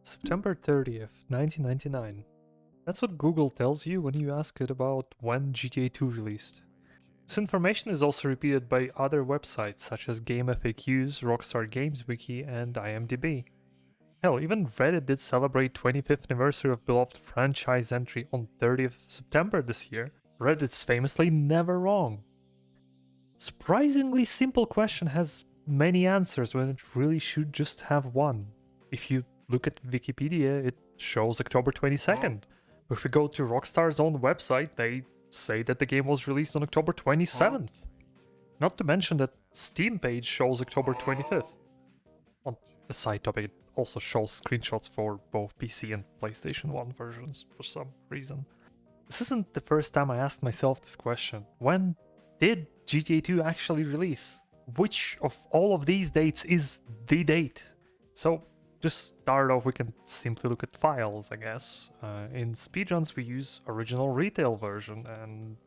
September 30th, 1999. That's what Google tells you when you ask it about when GTA 2 released. This information is also repeated by other websites such as Game FAQs, Rockstar Games Wiki, and IMDb. Hell, even Reddit did celebrate 25th anniversary of beloved franchise entry on 30th September this year. Reddit's famously never wrong. Surprisingly simple question has many answers when it really should just have one. If you look at Wikipedia, it shows October 22nd. If we go to Rockstar's own website, they say that the game was released on October 27th. Not to mention that Steam page shows October 25th. On a side topic, it also shows screenshots for both PC and PlayStation 1 versions for some reason. This isn't the first time I asked myself this question. When did GTA 2 actually release? Which of all of these dates is the date? So, just start off, we can simply look at files, I guess. In speedruns, we use original retail version, and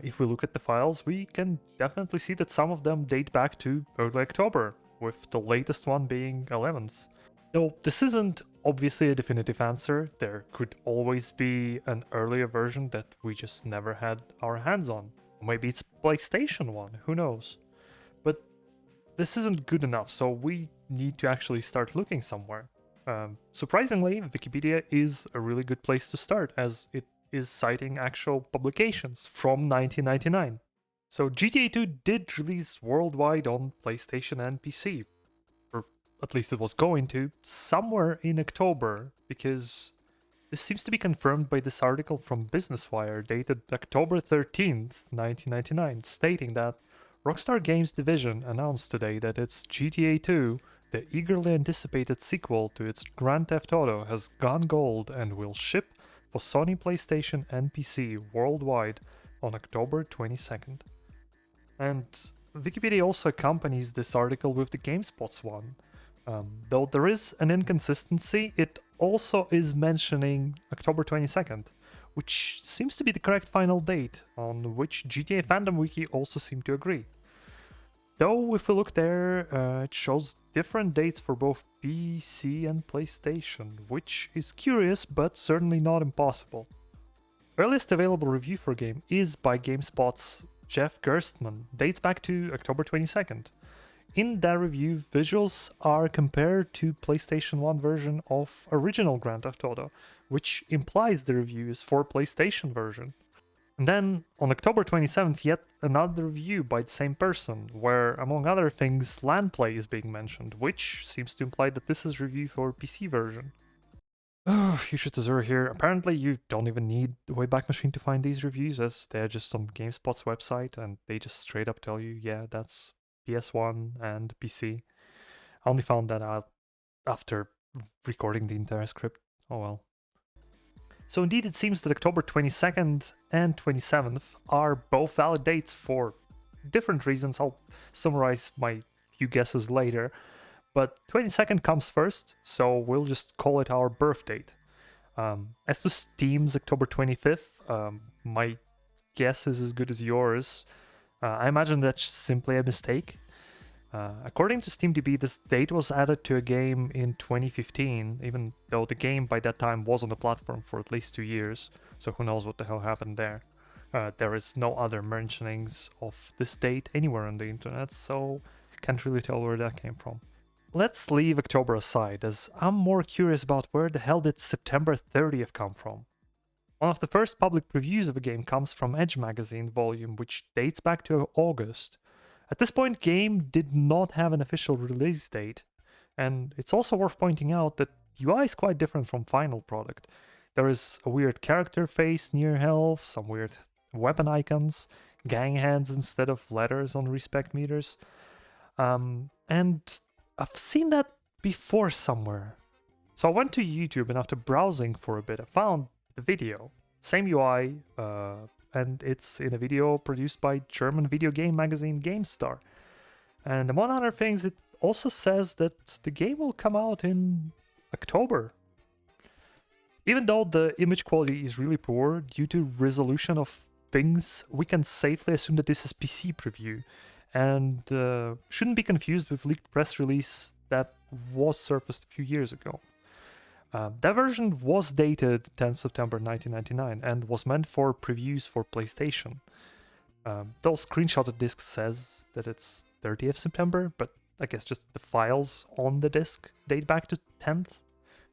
if we look at the files, we can definitely see that some of them date back to early October, with the latest one being 11th. Though this isn't obviously a definitive answer, there could always be an earlier version that we just never had our hands on. Maybe it's PlayStation 1, who knows? But this isn't good enough, so we need to actually start looking somewhere. Surprisingly, Wikipedia is a really good place to start, as it is citing actual publications from 1999. So GTA 2 did release worldwide on PlayStation and PC, or at least it was going to, somewhere in October, because this seems to be confirmed by this article from Business Wire dated October 13th, 1999, stating that Rockstar Games Division announced today that its GTA 2, the eagerly anticipated sequel to its Grand Theft Auto, has gone gold and will ship for Sony PlayStation and PC worldwide on October 22nd. And Wikipedia also accompanies this article with the GameSpot's one. Though there is an inconsistency, it also is mentioning October 22nd, which seems to be the correct final date, on which GTA Fandom Wiki also seem to agree. Though if we look there, it shows different dates for both PC and PlayStation, which is curious but certainly not impossible. Earliest available review for game is by GameSpot's Jeff Gerstmann, dates back to October 22nd. In that review, visuals are compared to PlayStation 1 version of original Grand Theft Auto, which implies the review is for PlayStation version. And then on October 27th, yet another review by the same person, where among other things, LAN play is being mentioned, which seems to imply that this is review for PC version. Oh, Future Tesoro here. Apparently you don't even need the Wayback Machine to find these reviews, as they're just on GameSpot's website, and they just straight up tell you, yeah, that's PS1 and PC. I only found that out after recording the entire script. Oh well. So indeed it seems that October 22nd and 27th are both valid dates for different reasons. I'll summarize my few guesses later. But 22nd comes first, so we'll just call it our birth date. As to Steam's October 25th, my guess is as good as yours. I imagine that's simply a mistake. According to SteamDB, this date was added to a game in 2015, even though the game by that time was on the platform for at least 2 years, so who knows what the hell happened there. There is no other mentionings of this date anywhere on the internet, so can't really tell where that came from. Let's leave October aside, as I'm more curious about where the hell did September 30th come from. One of the first public previews of a game comes from Edge magazine volume, which dates back to August. At this point, game did not have an official release date, and it's also worth pointing out that UI is quite different from final product. There is a weird character face near health, some weird weapon icons, gang hands instead of letters on respect meters, and I've seen that before somewhere. So I went to YouTube, and after browsing for a bit, I found the video. Same UI, and it's in a video produced by German video game magazine GameStar. And among other things, it also says that the game will come out in October. Even though the image quality is really poor due to resolution of things, we can safely assume that this is PC preview, and shouldn't be confused with leaked press release that was surfaced a few years ago. That version was dated 10th September 1999 and was meant for previews for PlayStation. Those screenshotted disc says that it's 30th September, but I guess just the files on the disc date back to 10th.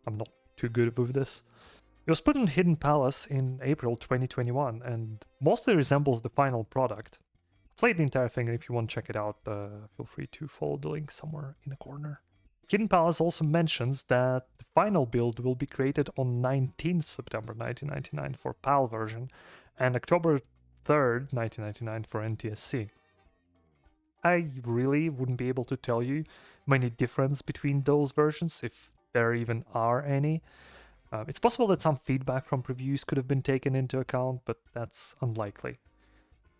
I'm not too good with this. It was put in Hidden Palace in April 2021 and mostly resembles the final product. Play the entire thing, and if you want to check it out, feel free to follow the link somewhere in the corner. Hidden Palace also mentions that the final build will be created on 19th September 1999 for PAL version and October 3rd, 1999 for NTSC. I really wouldn't be able to tell you many difference between those versions, if there even are any. It's possible that some feedback from previews could have been taken into account, but that's unlikely.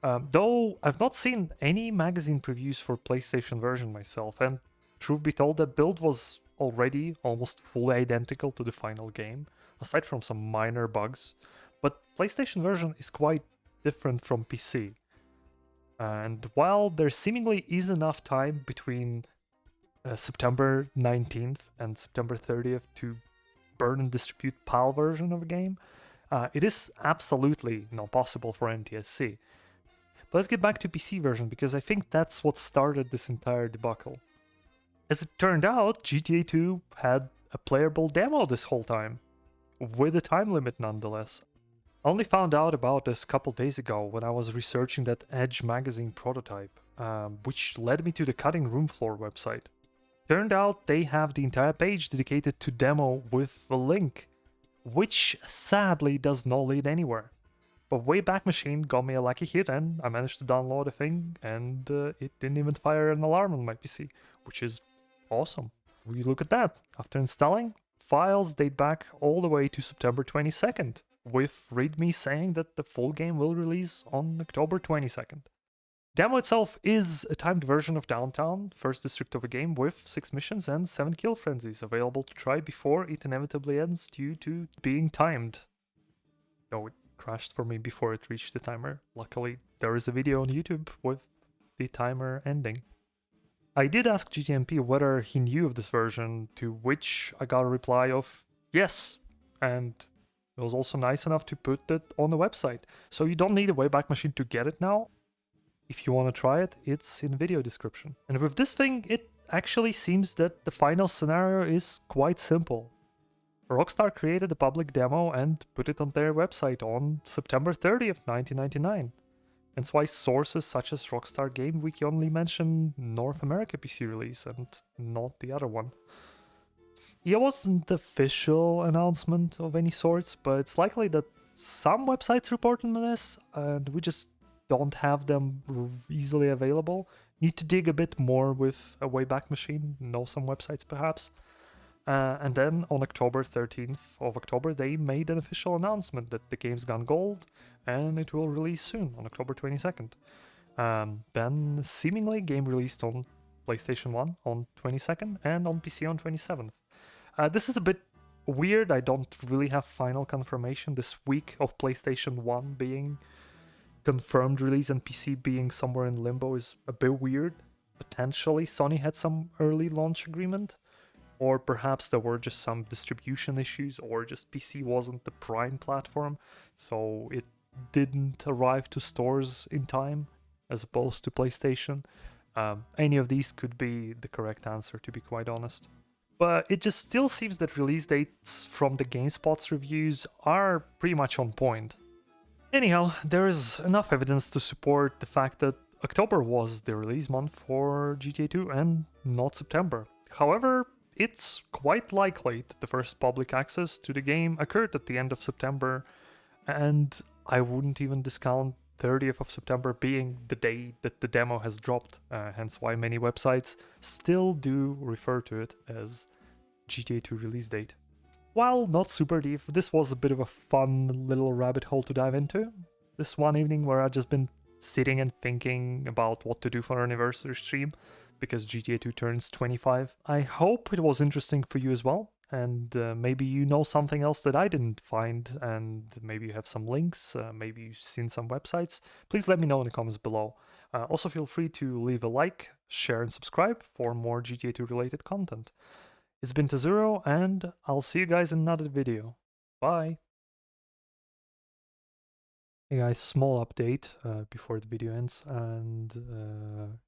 Though I've not seen any magazine previews for PlayStation version myself, and truth be told, that build was already almost fully identical to the final game, aside from some minor bugs. But PlayStation version is quite different from PC. And while there seemingly is enough time between September 19th and September 30th to burn and distribute PAL version of a game, it is absolutely not possible for NTSC. But let's get back to PC version, because I think that's what started this entire debacle. As it turned out, GTA 2 had a playable demo this whole time, with a time limit nonetheless. I only found out about this a couple days ago when I was researching that Edge magazine prototype, which led me to the Cutting Room Floor website. Turned out they have the entire page dedicated to demo with a link, which sadly does not lead anywhere. But Wayback Machine got me a lucky hit and I managed to download the thing, and it didn't even fire an alarm on my PC, which is awesome. We look at that. After installing, files date back all the way to September 22nd, with README saying that the full game will release on October 22nd. Demo itself is a timed version of Downtown, first district of a game with 6 missions and 7 kill frenzies available to try before it inevitably ends due to being timed. Though it crashed for me before it reached the timer. Luckily, there is a video on YouTube with the timer ending. I did ask GTMP whether he knew of this version, to which I got a reply of yes, and it was also nice enough to put it on the website. So you don't need a Wayback Machine to get it now. If you want to try it, it's in video description. And with this thing, it actually seems that the final scenario is quite simple. Rockstar created a public demo and put it on their website on September 30th, 1999. That's why sources such as Rockstar Game Wiki only mention North America PC release and not the other one. It wasn't the official announcement of any sorts, but it's likely that some websites report on this, and we just don't have them easily available. Need to dig a bit more with a Wayback Machine, know some websites perhaps. And then on October 13th of October, they made an official announcement that the game's gone gold and it will release soon on October 22nd. Then seemingly game released on PlayStation 1 on 22nd and on PC on 27th. This is a bit weird. I don't really have final confirmation this week of PlayStation 1 being confirmed release and PC being somewhere in limbo is a bit weird. Potentially Sony had some early launch agreement, or perhaps there were just some distribution issues, or just PC wasn't the prime platform, so it didn't arrive to stores in time as opposed to PlayStation. Any of these could be the correct answer, to be quite honest. But it just still seems that release dates from the GameSpot's reviews are pretty much on point. Anyhow, there is enough evidence to support the fact that October was the release month for GTA 2 and not September. However, it's quite likely that the first public access to the game occurred at the end of September, and I wouldn't even discount 30th of September being the day that the demo has dropped, hence why many websites still do refer to it as GTA 2 release date. While not super deep, this was a bit of a fun little rabbit hole to dive into. This one evening where I've just been sitting and thinking about what to do for our anniversary stream, because GTA 2 turns 25. I hope it was interesting for you as well, and maybe you know something else that I didn't find, and maybe you have some links, maybe you've seen some websites. Please let me know in the comments below. Also feel free to leave a like, share and subscribe for more GTA 2 related content. It's been Tazuro, and I'll see you guys in another video. Bye! Hey guys, small update before the video ends, and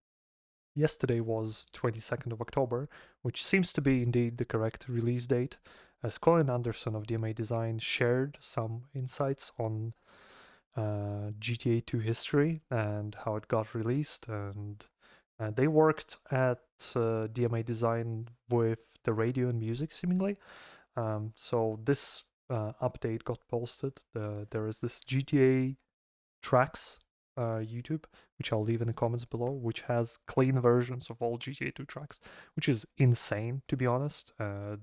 yesterday was 22nd of October, which seems to be indeed the correct release date, as Colin Anderson of DMA Design shared some insights on GTA 2 history and how it got released, and they worked at DMA Design with the radio and music seemingly. So this update got posted. There is this GTA tracks YouTube, which I'll leave in the comments below, which has clean versions of all GTA 2 tracks, which is insane to be honest.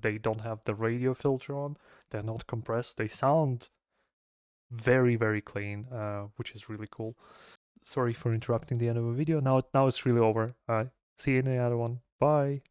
They don't have the radio filter on. They're not compressed. They sound very very clean, which is really cool. Sorry for interrupting the end of the video. Now it's really over. See you in the other one. Bye.